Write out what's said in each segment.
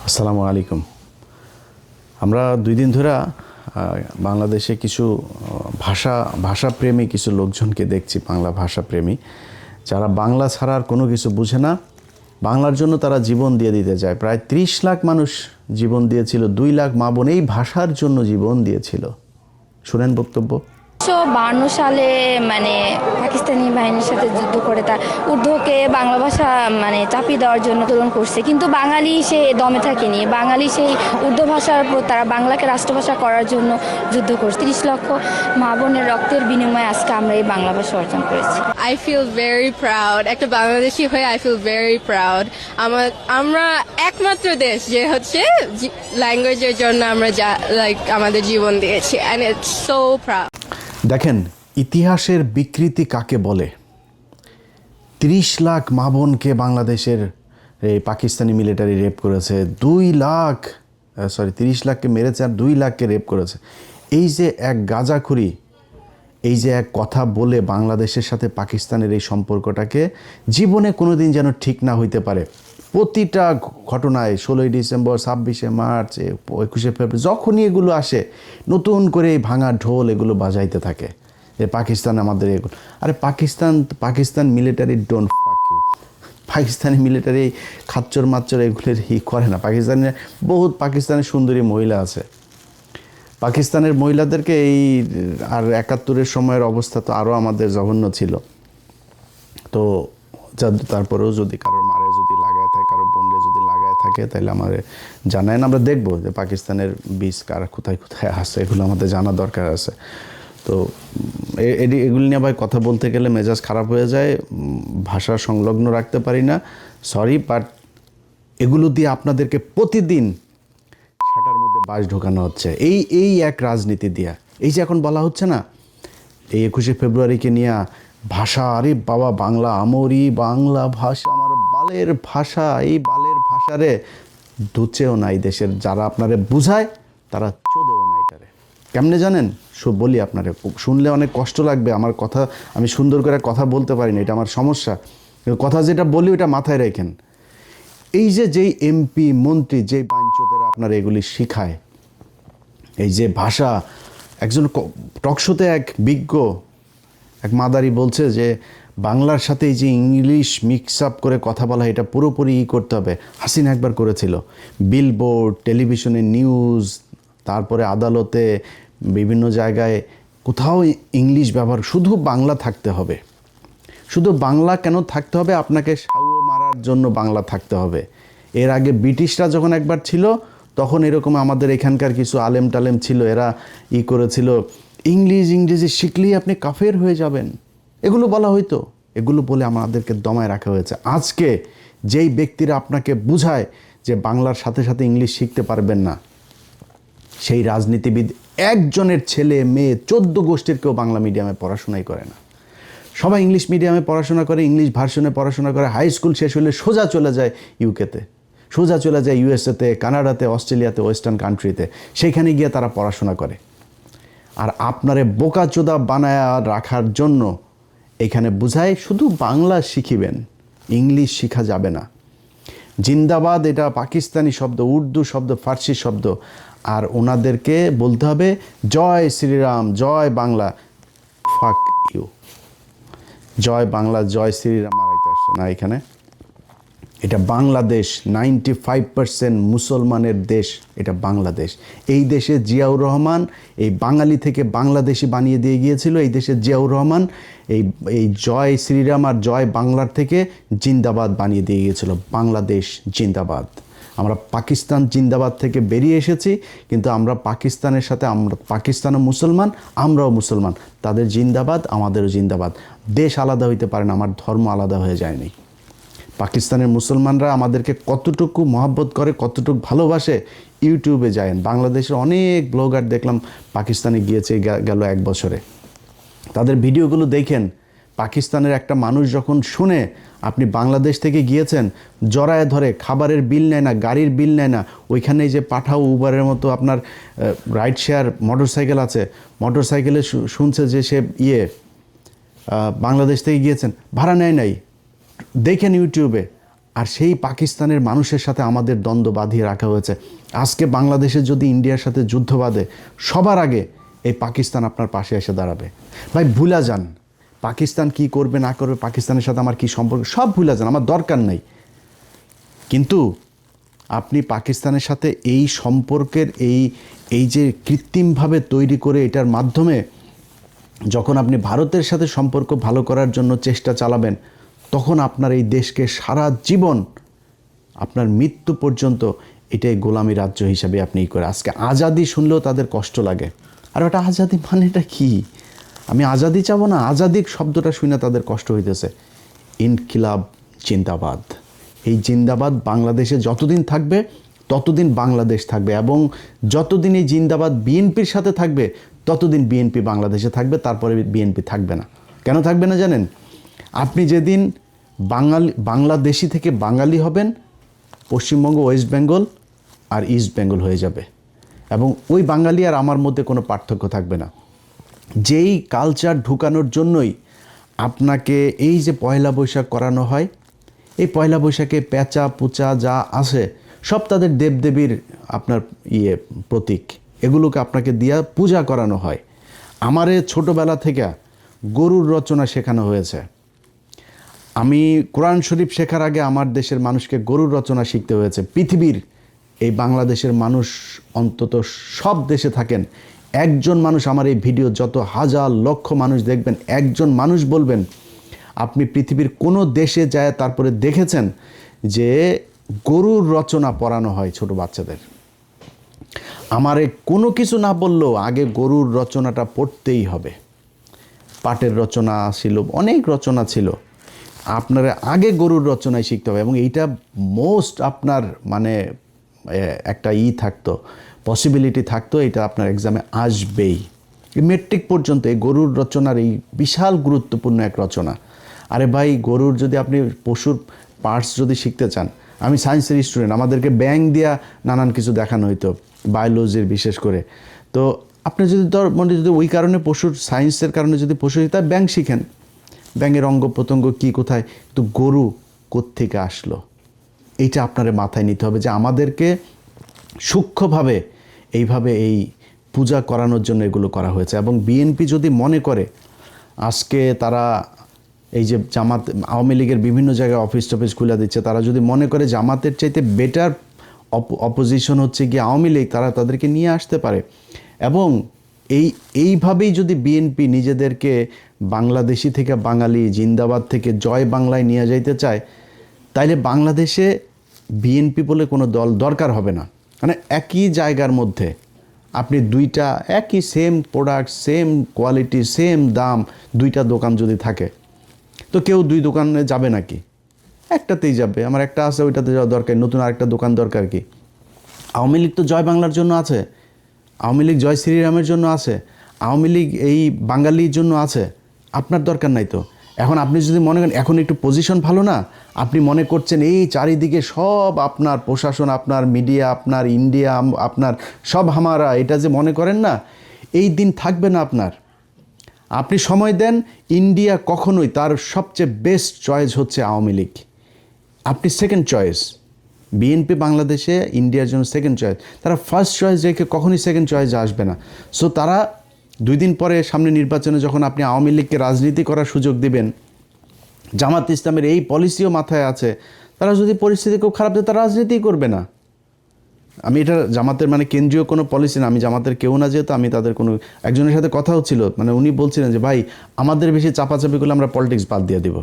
আসসালামু আলাইকুম। আমরা 2 দিন ধরে বাংলাদেশে কিছু ভাষাপ্রেমী কিছু লোকজনকে দেখছি, বাংলা ভাষাপ্রেমী যারা বাংলা ছাড়া আর কোনো কিছু বুঝে না, বাংলার জন্য তারা জীবন দিয়ে দিতে চায়। প্রায় 30 লাখ মানুষ জীবন দিয়েছিল, 2 লাখ মা বোন এই ভাষার জন্য জীবন দিয়েছিল। শুনেন বক্তব্য। 1952 সালে পাকিস্তানি বাহিনীর সাথে যুদ্ধ করে তার উর্দুকে বাংলা ভাষা চাপিয়ে দেওয়ার জন্য আন্দোলন করছে, কিন্তু বাঙালি সে দমে থাকেনি। বাঙালি সেই উর্দু ভাষার উপর তারা বাংলাকে রাষ্ট্রভাষা করার জন্য যুদ্ধ করছে। 30 লক্ষ মা বোনের রক্তের বিনিময়ে আজকে আমরা এই বাংলা ভাষা অর্জন করেছি। I feel very proud. একটা বাংলাদেশি হয়ে I feel very proud. আমরা একমাত্র দেশ যে হচ্ছে ল্যাঙ্গুয়েজের জন্য আমরা আমাদের জীবন দিয়েছি, and it's so proud. দেখেন ইতিহাসের বিকৃতি কাকে বলে। 30 লাখ মা বোনকে বাংলাদেশের এই পাকিস্তানি মিলিটারি রেপ করেছে, 30 লাখকে মেরেছে আর 2 লাখকে রেপ করেছে। এই যে এক গাঁজাখুরি, এই যে এক কথা বলে বাংলাদেশের সাথে পাকিস্তানের এই সম্পর্কটাকে জীবনে কোনোদিন যেন ঠিক না হইতে পারে। প্রতিটা ঘটনায় 16ই ডিসেম্বর, 26শে মার্চ, 21শে ফেব্রুয়ারি যখনই এগুলো আসে, নতুন করে এই ভাঙা ঢোল এগুলো বাজাইতে থাকে যে পাকিস্তান আমাদের এগুলো। আরে Pakistan military don't fuck you. Pakistani military খাচ্চর মাচ্চর এগুলোর করে না। পাকিস্তানের সুন্দরী মহিলা আছে। পাকিস্তানের মহিলাদেরকে এই আর 71-এর সময়ের অবস্থা তো আরও আমাদের জঘন্য ছিল। তো তারপরেও যদি কারোর মারে যদি লাগায় থাকে, কারোর বোনরে যদি লাগায় থাকে, তাহলে আমাদের জানায় না, আমরা দেখবো যে পাকিস্তানের বীজ কার কোথায় কোথায় আসে, এগুলো আমাদের জানা দরকার আছে। তো এগুলি নিয়ে ভাই কথা বলতে গেলে মেজাজ খারাপ হয়ে যায়, ভাষা সংলগ্ন রাখতে পারি না, সরি। বাট এগুলো দিয়ে আপনাদেরকে প্রতিদিন সেটার মধ্যে বাস ঢোকানো হচ্ছে এই এক রাজনীতি দিয়া। এই যে এখন বলা হচ্ছে না, এই 21শে ফেব্রুয়ারিকে নিয়ে ভাষা, আরে বাবা বাংলা আমরি, বাংলা ভাষা আমার বালের ভাষা, এই বালের ভাষারে দুচেও নাই দেশের যারা আপনারে বুঝায়, তারা চোদেও নাই তারে। কেমনে জানেন? বলি আপনারে, শুনলে অনেক কষ্ট লাগবে আমার কথা, আমি সুন্দর করে কথা বলতে পারি না, এটা আমার সমস্যা। কথা যেটা বলি ওটা মাথায় রেখেন। এই যেই এমপি মন্ত্রী, যেই বাঞ্চতেরা আপনারা এগুলি শিখায়, এই যে ভাষা, একজন টকশোতে এক বিজ্ঞ এক মাদারি বলছে যে বাংলার সাথে এই যে ইংলিশ মিক্স আপ করে কথা বলা, এটা পুরোপুরি করতে হবে। হাসিনা একবার করেছিল, বিলবোর্ড, টেলিভিশনে নিউজ, তারপরে আদালতে, বিভিন্ন জায়গায় কোথাও ইংলিশ ব্যবহার, শুধু বাংলা থাকতে হবে। শুধু বাংলা কেন থাকতে হবে? আপনাকে সাউ মারার জন্য বাংলা থাকতে হবে। এর আগে ব্রিটিশরা যখন একবার ছিল, তখন এরকম আমাদের এখানকার কিছু আলেম টালেম ছিল, এরা করেছিল, ইংরেজি শিখলেই আপনি কাফের হয়ে যাবেন, এগুলো বলা হয়তো। এগুলো বলে আমাদেরকে দমায় রাখা হয়েছে। আজকে যেই ব্যক্তিরা আপনাকে বুঝায় যে বাংলার সাথে সাথে ইংলিশ শিখতে পারবেন না, সেই রাজনীতিবিদ একজনের ছেলে মেয়ে 14 গোষ্ঠীর কেউ বাংলা মিডিয়ামে পড়াশোনাই করে না। সবাই ইংলিশ মিডিয়ামে পড়াশোনা করে, ইংলিশ ভার্সনে পড়াশোনা করে, হাই স্কুল শেষ হলে সোজা চলে যায় ইউকেতে, সোজা চলে যায় ইউএসএতে, কানাডাতে, অস্ট্রেলিয়াতে, ওয়েস্টার্ন কান্ট্রিতে, সেখানে গিয়ে তারা পড়াশোনা করে। আর আপনারে বোকাচোদা বানায় রাখার জন্য এখানে বুঝায় শুধু বাংলা শিখিবেন, ইংলিশ শিখা যাবে না। জিন্দাবাদ এটা পাকিস্তানি শব্দ, উর্দু শব্দ, ফার্সি শব্দ। আর ওনাদেরকে বলতে হবে জয় শ্রীরাম, জয় বাংলা। Fuck you. জয় বাংলা, জয় শ্রীরাম মারাইতে আসছে না এখানে। এটা বাংলাদেশ, 95% মুসলমানের দেশ, এটা বাংলাদেশ। এই দেশে জিয়াউর রহমান এই বাঙালি থেকে বাংলাদেশি বানিয়ে দিয়ে গিয়েছিল। এই দেশে জিয়াউর রহমান এই জয় শ্রীরাম আর জয় বাংলার থেকে জিন্দাবাদ বানিয়ে দিয়ে গিয়েছিল। বাংলাদেশ জিন্দাবাদ। আমরা পাকিস্তান জিন্দাবাদ থেকে বেরিয়ে এসেছি, কিন্তু আমরা পাকিস্তানের সাথে, আমরা পাকিস্তানও মুসলমান, আমরাও মুসলমান। তাদের জিন্দাবাদ, আমাদেরও জিন্দাবাদ। দেশ আলাদা হইতে পারে না, আমার ধর্ম আলাদা হয়ে যায়নি। পাকিস্তানের মুসলমানরা আমাদেরকে কতটুকু মহব্বত করে, কতটুকু ভালোবাসে, ইউটিউবে যায়েন। বাংলাদেশের অনেক ব্লগার দেখলাম পাকিস্তানে গিয়েছে গেল 1 বছরে, তাদের ভিডিওগুলো দেখেন। পাকিস্তানের একটা মানুষ যখন শুনে আপনি বাংলাদেশ থেকে গিয়েছেন, জড়ায় ধরে, খাবারের বিল নেয় না, গাড়ির বিল নেয় না। ওইখানে যে পাঠাও, উবারের মতো আপনার রাইড শেয়ার মোটরসাইকেল আছে, মোটরসাইকেলে শুনছে যে সে বাংলাদেশ থেকে গিয়েছেন, ভাড়া নেয় নাই। দেখেন ইউটিউবে, আর সেই পাকিস্তানের মানুষের সাথে আমাদের দ্বন্দ্ব বাঁধিয়ে রাখা হয়েছে। আজকে বাংলাদেশে যদি ইন্ডিয়ার সাথে যুদ্ধ বাঁধে, সবার আগে এই পাকিস্তান আপনার পাশে এসে দাঁড়াবে। ভাই ভুলা যান পাকিস্তান কি করবে না করবে, পাকিস্তানের সাথে আমার কি সম্পর্ক, সব ভুলা যান, আমার দরকার নেই। কিন্তু আপনি পাকিস্তানের সাথে এই সম্পর্কের এই যে কৃত্রিমভাবে তৈরি করে এটার মাধ্যমে যখন আপনি ভারতের সাথে সম্পর্ক ভালো করার জন্য চেষ্টা চালাবেন, তখন আপনার এই দেশকে সারা জীবন আপনার মৃত্যু পর্যন্ত এটাই গোলামি রাজ্য হিসাবে আপনি করে। আজকে আজাদি শুনলেও তাদের কষ্ট লাগে। আর ওটা আজাদি মানেটা কি? আমি আজাদি চাবো না, আজাদি শব্দটা শুনে তাদের কষ্ট হইতেছে। ইনকিলাব জিন্দাবাদ, এই জিন্দাবাদ বাংলাদেশে যতদিন থাকবে ততদিন বাংলাদেশ থাকবে, এবং যতদিন এই জিন্দাবাদ বিএনপির সাথে থাকবে ততদিন বিএনপি বাংলাদেশে থাকবে, তারপরে বিএনপি থাকবে না। কেন থাকবে না জানেন? আপনি যেদিন বাংলাদেশি থেকে বাঙালি হবেন, পশ্চিমবঙ্গ, ওয়েস্ট বেঙ্গল আর ইস্ট বেঙ্গল হয়ে যাবে, এবং ওই বাঙালি আর আমার মধ্যে কোনো পার্থক্য থাকবে না। যেই কালচার ঢুকানোর জন্যই আপনাকে এই যে পয়লা বৈশাখ করানো হয়, এই পয়লা বৈশাখে পেঁচা পুচা যা আছে সব তাদের দেবদেবীর আপনার প্রতীক, এগুলোকে আপনাকে দিয়া পূজা করানো হয়। আমারে ছোটোবেলা থেকে গরুর রচনা শেখানো হয়েছে। আমি কোরআন শরীফ শেখার আগে আমার দেশের মানুষকে গরুর রচনা শিখতে হয়েছে। পৃথিবীর এই বাংলাদেশের মানুষ, অন্তত সব দেশে থাকেন, একজন মানুষ আমার এই ভিডিও যত হাজার লক্ষ মানুষ দেখবেন, একজন মানুষ বলবেন আপনি পৃথিবীর কোনো দেশে যায় তারপরে দেখেছেন যে গরুর রচনা পড়ানো হয় ছোট বাচ্চাদের। আমারে কোনো কিছু না বললেও আগে গরুর রচনাটা পড়তেই হবে। পাটের রচনা ছিল, অনেক রচনা ছিল, আপনার আগে গরুর রচনায় শিখতে হবে। এবং এইটা মোস্ট আপনার মানে একটা থাকতো, পসিবিলিটি থাকতো, এটা আপনার এক্সামে আসবেই। মেট্রিক পর্যন্ত এই গরুর রচনার এই বিশাল গুরুত্বপূর্ণ এক রচনা। আরে ভাই, গরুর যদি আপনি পশুর পার্টস যদি শিখতে চান, আমি সায়েন্সের স্টুডেন্ট, আমাদেরকে ব্যাঙ দিয়া নানান কিছু দেখানো হইতো, বায়োলজির বিশেষ করে। তো আপনি যদি যদি ওই কারণে পশুর সায়েন্সের কারণে যদি পশু তাই ব্যাঙ শিখেন, ব্যাঙের অঙ্গ প্রত্যঙ্গ কী কোথায়, তো গরু কোত্থেকে আসলো, এইটা আপনার মাথায় নিতে হবে যে আমাদেরকে সূক্ষ্মভাবে এইভাবে এই পূজা করানোর জন্য এগুলো করা হয়েছে। এবং বিএনপি যদি মনে করে আজকে তারা এই যে জামাত, আওয়ামী লীগের বিভিন্ন জায়গায় অফিস টফিস খুলে দিচ্ছে, তারা যদি মনে করে জামাতের চাইতে বেটার অপোজিশন হচ্ছে গিয়ে আওয়ামী লীগ, তারা তাদেরকে নিয়ে আসতে পারে। এবং এইভাবেই যদি বিএনপি নিজেদেরকে বাংলাদেশি থেকে বাঙালি, জিন্দাবাদ থেকে জয় বাংলায় নিয়ে যাইতে চায়, তাইলে বাংলাদেশে বিএনপি বলে কোনো দল দরকার হবে না। মানে একই জায়গার মধ্যে আপনি দুইটা একই same product, same quality, same দাম, দুইটা দোকান যদি থাকে, তো কেউ দুই দোকানে যাবে নাকি? একটাতেই যাবে। আমার একটা আছে, ওইটাতে যাওয়া দরকার, নতুন আরেকটা দোকান দরকার কি? আওয়ামী লীগ তো জয় বাংলার জন্য আছে, আওয়ামী লীগ জয় শ্রীরামের জন্য আছে, আওয়ামী লীগ এই বাঙালির জন্য আছে, আপনার দরকার নাই তো। এখন আপনি যদি মনে করেন এখন একটু পজিশন ভালো না, আপনি মনে করছেন এই চারিদিকে সব আপনার প্রশাসন, আপনার মিডিয়া, আপনার ইন্ডিয়া, আপনার সব হামারা, এটা যে মনে করেন না, এই দিন থাকবে না আপনার। আপনি সময় দেন, ইন্ডিয়া কখনোই তার সবচেয়ে বেস্ট চয়েস হচ্ছে আওয়ামী লীগ, আপনি সেকেন্ড চয়েস। বিএনপি বাংলাদেশে ইন্ডিয়ার জন্য সেকেন্ড চয়েস, তারা ফার্স্ট চয়েস রেখে কখনোই সেকেন্ড চয়েসে আসবে না। সো তারা 2 দিন পরে সামনে নির্বাচনে যখন আপনি আওয়ামী লীগকে রাজনীতি করার সুযোগ দিবেন, জামাত ইসলামের এই পলিসিও মাথায় আছে, তারা যদি পরিস্থিতি খুব খারাপ দেয় তারা রাজনীতিই করবে না। আমি এটা জামাতের মানে কেন্দ্রীয় কোনো পলিসি না, আমি জামাতের কেউ না, যেহেতু আমি তাদের কোনো একজনের সাথে কথা হচ্ছিল, মানে উনি বলছিলেন যে ভাই আমাদের বেশি চাপাচাপি করলে আমরা পলিটিক্স বাদ দিয়ে দেবো,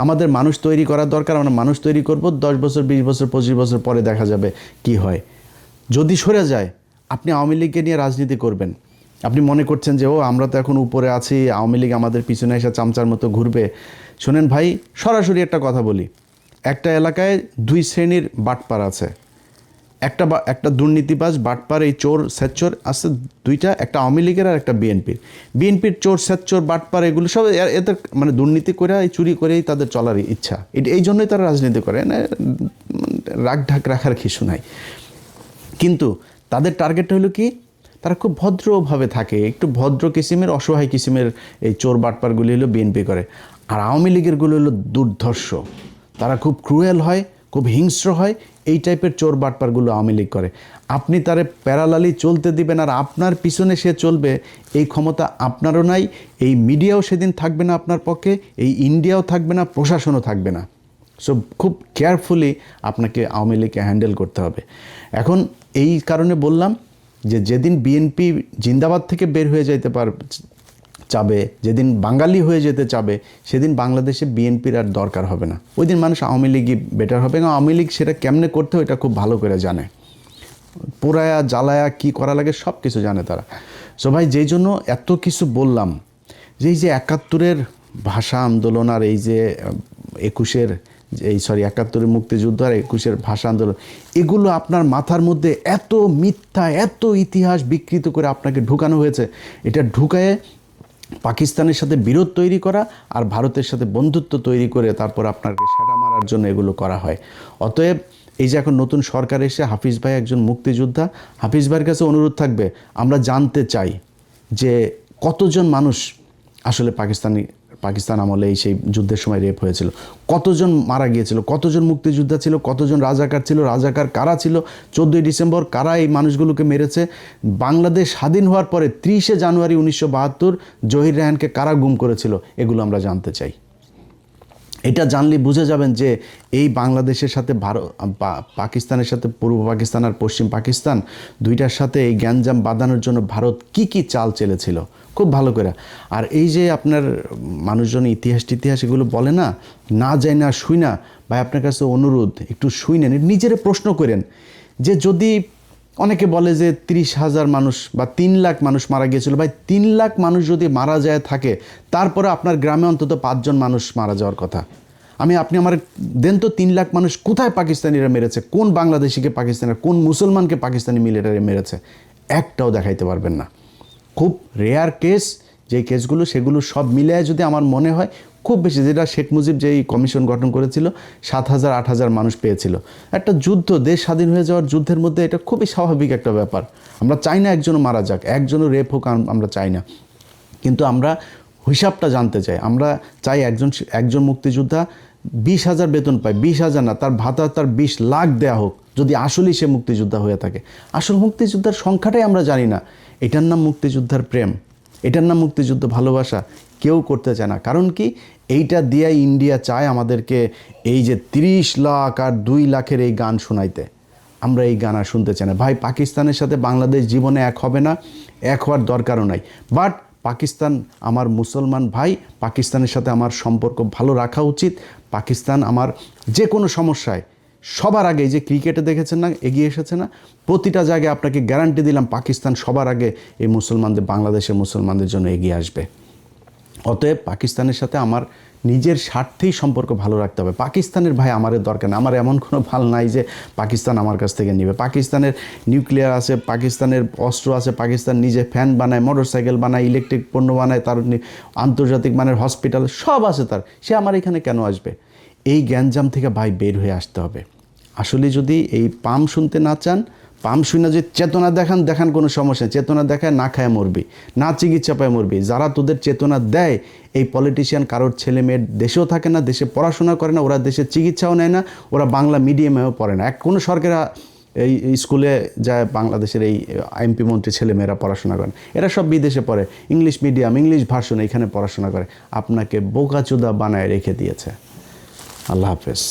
আমাদের মানুষ তৈরি করার দরকার, আমরা মানুষ তৈরি করব, 10 বছর 20 বছর 25 বছর পরে দেখা যাবে কি হয়। যদি সরে যায় আপনি আওয়ামী লীগকে নিয়ে রাজনীতি করবেন, আপনি মনে করছেন যে ও আমরা তো এখন উপরে আছি, আওয়ামী লীগ আমাদের পিছনে এসে চামচার মতো ঘুরবে। শোনেন ভাই, সরাসরি একটা কথা বলি, একটা এলাকায় 2 শ্রেণীর বাটপার আছে, একটা দুর্নীতিবাজ বাটপার, এই চোর স্যাচ্চোর আছে দুইটা, একটা আওয়ামী লীগের আর একটা বিএনপির চোর স্যাচ্চোর বাটপার এগুলো সব এদের মানে দুর্নীতি করে, এই চুরি করেই তাদের চলার ইচ্ছা, এই জন্যই তারা রাজনীতি করে, রাগ ঢাক রাখার কিছু নাই। কিন্তু তাদের টার্গেটটা হলো কি, তারা খুব ভদ্রভাবে থাকে, একটু ভদ্র কিসিমের, অসহায় কিসিমের এই চোর বাটপারগুলি হলো বিএনপি করে। আর আওয়ামী লীগেরগুলো হলো দুর্ধর্ষ, তারা খুব ক্রুয়েল হয়, খুব হিংস্র হয়, এই টাইপের চোর বাটপারগুলো আওয়ামী লীগ করে। আপনি তারে প্যারালালি চলতে দিবেন আর আপনার পিছনে সে চলবে, এই ক্ষমতা আপনারও নাই, এই মিডিয়াও সেদিন থাকবে না আপনার পক্ষে, এই ইন্ডিয়াও থাকবে না, প্রশাসনও থাকবে না। সো খুব কেয়ারফুলি আপনাকে আওয়ামী লীগকে হ্যান্ডেল করতে হবে। এখন এই কারণে বললাম যে যেদিন বিএনপি জিন্দাবাদ থেকে বের হয়ে যেতে চাবে, যেদিন বাঙালি হয়ে যেতে চাবে, সেদিন বাংলাদেশে বিএনপির আর দরকার হবে না। ওই দিন মানুষ আওয়ামী লীগই বেটার হবে, এবং আওয়ামী লীগ সেটা কেমনে করতে হয় এটা খুব ভালো করে জানে। পোড়ায়া জ্বালায়া কী করা লাগে সব কিছু জানে তারা। সো ভাই, যেই জন্য এত কিছু বললাম, যে এই যে ৭১-এর ভাষা আন্দোলন আর এই যে ৭১-এর মুক্তিযুদ্ধ আর ২১-এর ভাষা আন্দোলন, এগুলো আপনার মাথার মধ্যে এত মিথ্যা, এত ইতিহাস বিকৃত করে আপনাকে ঢুকানো হয়েছে। এটা ঢুকায়ে পাকিস্তানের সাথে বিরোধ তৈরি করা আর ভারতের সাথে বন্ধুত্ব তৈরি করে তারপর আপনাকে সেটা মারার জন্য এগুলো করা হয়। অতএব এই যে এখন নতুন সরকার এসে, হাফিজ ভাই একজন মুক্তিযোদ্ধা, হাফিজ ভাইয়ের কাছে অনুরোধ থাকবে, আমরা জানতে চাই যে কতজন মানুষ আসলে পাকিস্তান আমলে সেই যুদ্ধের সময় রেপ হয়েছিল, কতজন মারা গিয়েছিল, কতজন মুক্তিযোদ্ধা ছিল, কতজন রাজাকার ছিল, রাজাকার কারা ছিল, 14ই ডিসেম্বর কারা এই মানুষগুলোকে মেরেছে, বাংলাদেশ স্বাধীন হওয়ার পরে 30শে জানুয়ারি 1972 জহির রায়হানকে কারা গুম করেছিল, এগুলো আমরা জানতে চাই। এটা জানলে বুঝে যাবেন যে এই বাংলাদেশের সাথে পাকিস্তানের সাথে পূর্ব পাকিস্তান আর পশ্চিম পাকিস্তান দুইটার সাথে এই গ্যাঞ্জাম বাঁধানোর জন্য ভারত কি চাল চেলেছিল খুব ভালো করে। আর এই যে আপনার মানুষজন ইতিহাস এগুলো বলে না যায় না শুই না, ভাই আপনার কাছে অনুরোধ, একটু শুই নেন, নিজেরা প্রশ্ন করেন যে যদি অনেকে বলে যে 30,000 মানুষ বা 3 লাখ মানুষ মারা গিয়েছিল, ভাই 3 লাখ মানুষ যদি মারা যায় থাকে, তারপরে আপনার গ্রামে অন্তত 5 জন মানুষ মারা যাওয়ার কথা। আপনি আমার দেন তো 3 লাখ মানুষ কোথায় পাকিস্তানিরা মেরেছে, কোন বাংলাদেশিকে পাকিস্তানিরা, কোন মুসলমানকে পাকিস্তানি মিলিটারি মেরেছে, একটাও দেখাইতে পারবেন না। খুব রেয়ার কেস, যেই কেসগুলো সেগুলো সব মিলিয়ে যদি আমার মনে হয় খুব বেশি, যেটা শেখ মুজিব যেই কমিশন গঠন করেছিল 7,000-8,000 মানুষ পেয়েছিল। একটা যুদ্ধ, দেশ স্বাধীন হয়ে যাওয়ার যুদ্ধের মধ্যে এটা খুবই স্বাভাবিক একটা ব্যাপার। আমরা চাই না একজনও মারা যাক, একজনও রেপ হোক, আমরা চাই না, কিন্তু আমরা হিসাবটা জানতে চাই। আমরা চাই একজন মুক্তিযোদ্ধা 20,000 বেতন পায়, 20,000 না, তার ভাতা তার 20 লাখ দেয়া হোক, যদি আসলেই সে মুক্তিযোদ্ধা হয়ে থাকে। আসল মুক্তিযোদ্ধার সংখ্যাটাই আমরা জানি না। এটার নাম মুক্তিযোদ্ধার প্রেম, এটার নাম মুক্তিযুদ্ধ ভালোবাসা কেউ করতে চায় না। কারণ কি, এইটা দিয়ে ইন্ডিয়া চায় আমাদেরকে এই যে 30 লাখ আর 2 লাখের এই গান শোনাইতে। আমরা এই গান আর শুনতে চাই না। ভাই, পাকিস্তানের সাথে বাংলাদেশ জীবনে এক হবে না, এক হওয়ার দরকারও নাই। বাট পাকিস্তান আমার মুসলমান ভাই, পাকিস্তানের সাথে আমার সম্পর্ক ভালো রাখা উচিত। পাকিস্তান আমার যে কোনো সমস্যায় সবার আগে, যে ক্রিকেটে দেখেছেন না এগিয়ে এসেছে না, প্রতিটা জায়গায় আপনাকে গ্যারান্টি দিলাম পাকিস্তান সবার আগে এই বাংলাদেশের মুসলমানদের জন্য এগিয়ে আসবে। অতএব পাকিস্তানের সাথে আমার নিজের স্বার্থেই সম্পর্ক ভালো রাখতে হবে। পাকিস্তানের ভাই আমাদের দরকার না, আমার এমন কোনো ভাল নাই যে পাকিস্তান আমার কাছ থেকে নেবে। পাকিস্তানের নিউক্লিয়ার আছে, পাকিস্তানের অস্ত্র আছে, পাকিস্তান নিজে ফ্যান বানায়, মোটরসাইকেল বানায়, ইলেকট্রিক পণ্য বানায়, তার আন্তর্জাতিক মানের হসপিটাল সব আছে তার, সে আমার এখানে কেন আসবে? এই গ্যাঞ্জাম থেকে ভাই বের হয়ে আসতে হবে। আসলে যদি এই পাম শুনতে না চান, পাম শুনে যে চেতনা দেখান কোনো সমস্যা, চেতনা দেখায় না খায় মরবি, না চিকিৎসা পায় মরবি। যারা তোদের চেতনা দেয়, এই পলিটিশিয়ান কারোর ছেলে মেয়ের দেশেও থাকে না, দেশে পড়াশোনা করে না, ওরা দেশে চিকিৎসাও নেয় না, ওরা বাংলা মিডিয়ামেও পড়ে না। কোনো সরকারি এই স্কুলে যায় বাংলাদেশের এই এমপি মন্ত্রী ছেলেমেয়েরা পড়াশোনা করেন, এরা সব বিদেশে পড়ে, ইংলিশ মিডিয়াম, ইংলিশ ভার্সন এখানে পড়াশোনা করে। আপনাকে বোকাচোদা বানায় রেখে দিয়েছে। আল্লাহ হাফেজ।